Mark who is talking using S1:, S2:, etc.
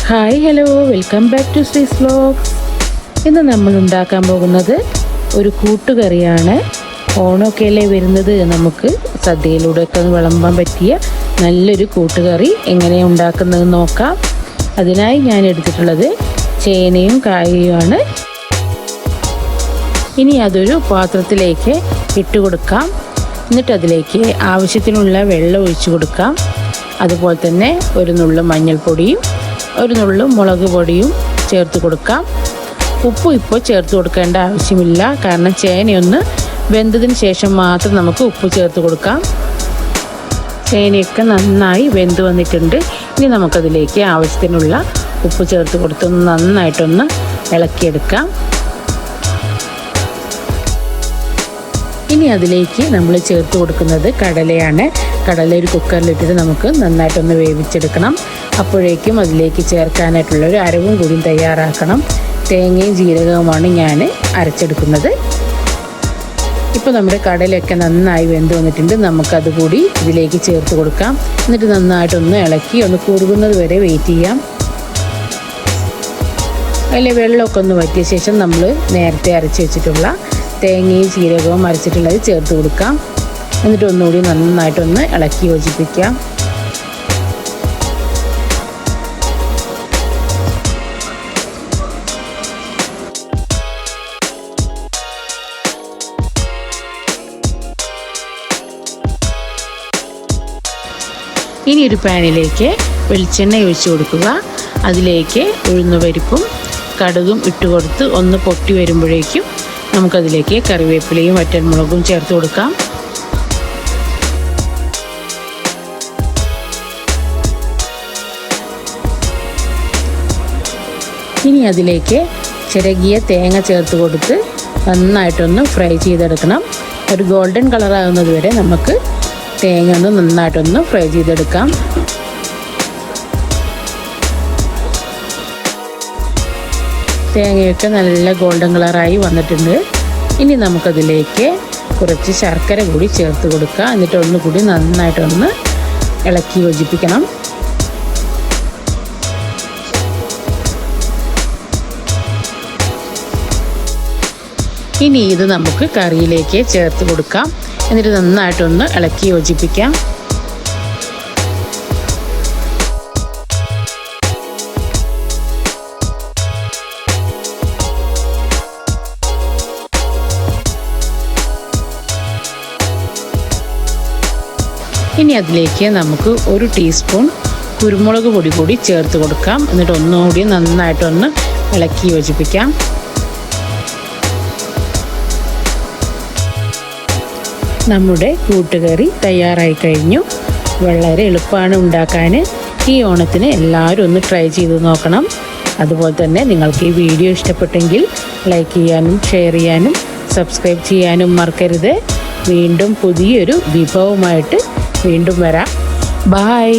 S1: Hi hello welcome back to Sree's vlogs. ഇന്ന് നമ്മൾ ഉണ്ടാക്കാൻ പോകുന്നത് ഒരു കൂട്ടുകറിയാണ്. ഓണമൊക്കെയല്ലേ വരുന്നത്, നമുക്ക് സദ്യയിലൂടെയൊക്കെ വിളമ്പാൻ പറ്റിയ നല്ലൊരു കൂട്ടുകറി എങ്ങനെയാണ് ഉണ്ടാക്കുന്നത് നോക്കാം. അതിനായി ഞാൻ എടുത്തിട്ടുള്ളത് ചേനയും കായയുമാണ്. ഇനി അതൊരു പാത്രത്തിലേക്ക് ഇട്ട് കൊടുക്കാം. എന്നിട്ട് അതിലേക്ക് ആവശ്യത്തിനുള്ള വെള്ളം ഒഴിച്ചു കൊടുക്കാം. അതുപോലെ തന്നെ ഒരു നുള്ളു മഞ്ഞൾപ്പൊടിയും ഒരു നുള്ളു മുളക് പൊടിയും ചേർത്ത് കൊടുക്കാം. ഉപ്പ് ഇപ്പോൾ ചേർത്ത് കൊടുക്കേണ്ട ആവശ്യമില്ല, കാരണം ചേനയൊന്ന് വെന്തതിന് ശേഷം മാത്രം നമുക്ക് ഉപ്പ് ചേർത്ത് കൊടുക്കാം. ചേനയൊക്കെ നന്നായി വെന്ത് വന്നിട്ടുണ്ട്. ഇനി നമുക്കതിലേക്ക് ആവശ്യത്തിനുള്ള ഉപ്പ് ചേർത്ത് കൊടുത്തൊന്ന് നന്നായിട്ടൊന്ന് ഇളക്കിയെടുക്കാം. ഇനി അതിലേക്ക് നമ്മൾ ചേർത്ത് കൊടുക്കുന്നത് കടലയാണ്. കടല ഒരു കുക്കറിലിട്ടിട്ട് നമുക്ക് നന്നായിട്ടൊന്ന് വേവിച്ചെടുക്കണം. അപ്പോഴേക്കും അതിലേക്ക് ചേർക്കാനായിട്ടുള്ളൊരു അരവും കൂടി തയ്യാറാക്കണം. തേങ്ങയും ജീരകവുമാണ് ഞാൻ അരച്ചെടുക്കുന്നത്. ഇപ്പോൾ നമ്മുടെ കടലയൊക്കെ നന്നായി വെന്ത് വന്നിട്ടുണ്ട്. നമുക്കത് കൂടി ഇതിലേക്ക് ചേർത്ത് കൊടുക്കാം. എന്നിട്ട് നന്നായിട്ടൊന്ന് ഇളക്കി ഒന്ന് കുറുകുന്നത് വരെ വെയിറ്റ് ചെയ്യാം. അതിലെ വെള്ളമൊക്കെ ഒന്ന് വറ്റിയ ശേഷം നമ്മൾ നേരത്തെ അരച്ച് വെച്ചിട്ടുള്ള തേങ്ങയും ജീരകവും അരച്ചിട്ടുള്ളത് ചേർത്ത് കൊടുക്കാം. എന്നിട്ട് ഒന്നുകൂടി നന്നായിട്ടൊന്ന് ഇളക്കി യോജിപ്പിക്കാം. ഇനി ഒരു പാനിലേക്ക് വെളിച്ചെണ്ണ ഒഴിച്ച് കൊടുക്കുക. അതിലേക്ക് ഉഴുന്നുപരിപ്പും കടുകും ഇട്ട് കൊടുത്ത് ഒന്ന് പൊട്ടി വരുമ്പോഴേക്കും നമുക്കതിലേക്ക് കറിവേപ്പിലയും വറ്റൽമുളകും ചേർത്ത് കൊടുക്കാം. ഇനി അതിലേക്ക് ചിരകിയ തേങ്ങ ചേർത്ത് കൊടുത്ത് നന്നായിട്ടൊന്ന് ഫ്രൈ ചെയ്തെടുക്കണം. ഒരു ഗോൾഡൻ കളറാകുന്നത് വരെ നമുക്ക് തേങ്ങ ഒന്ന് നന്നായിട്ടൊന്ന് ഫ്രൈ ചെയ്തെടുക്കാം. തേങ്ങയൊക്കെ നല്ല ഗോൾഡൻ കളറായി വന്നിട്ടുണ്ട്. ഇനി നമുക്കതിലേക്ക് കുറച്ച് ശർക്കര കൂടി ചേർത്ത് കൊടുക്കുക. എന്നിട്ട് ഒന്നുകൂടി നന്നായിട്ടൊന്ന് ഇളക്കി യോജിപ്പിക്കണം. ഇനി ഇത് നമുക്ക് കറിയിലേക്ക് ചേർത്ത് കൊടുക്കാം. എന്നിട്ട് നന്നായിട്ടൊന്ന് ഇളക്കി യോജിപ്പിക്കാം. ഇനി അതിലേക്ക് നമുക്ക് 1 ടീസ്പൂൺ കുരുമുളക് പൊടി കൂടി ചേർത്ത് കൊടുക്കാം. എന്നിട്ട് ഒന്നുകൂടി നന്നായിട്ടൊന്ന് ഇളക്കി യോജിപ്പിക്കാം. നമ്മുടെ കൂട്ടുകറി തയ്യാറായി കഴിഞ്ഞു. വളരെ എളുപ്പമാണ് ഉണ്ടാക്കാൻ. ഈ ഓണത്തിന് എല്ലാവരും ഒന്ന് ട്രൈ ചെയ്ത് നോക്കണം. അതുപോലെ തന്നെ നിങ്ങൾക്ക് ഈ വീഡിയോ ഇഷ്ടപ്പെട്ടെങ്കിൽ ലൈക്ക് ചെയ്യാനും ഷെയർ ചെയ്യാനും സബ്സ്ക്രൈബ് ചെയ്യാനും മറക്കരുത്. വീണ്ടും പുതിയൊരു വിഭവമായിട്ട് വീണ്ടും വരാം. ബായ്.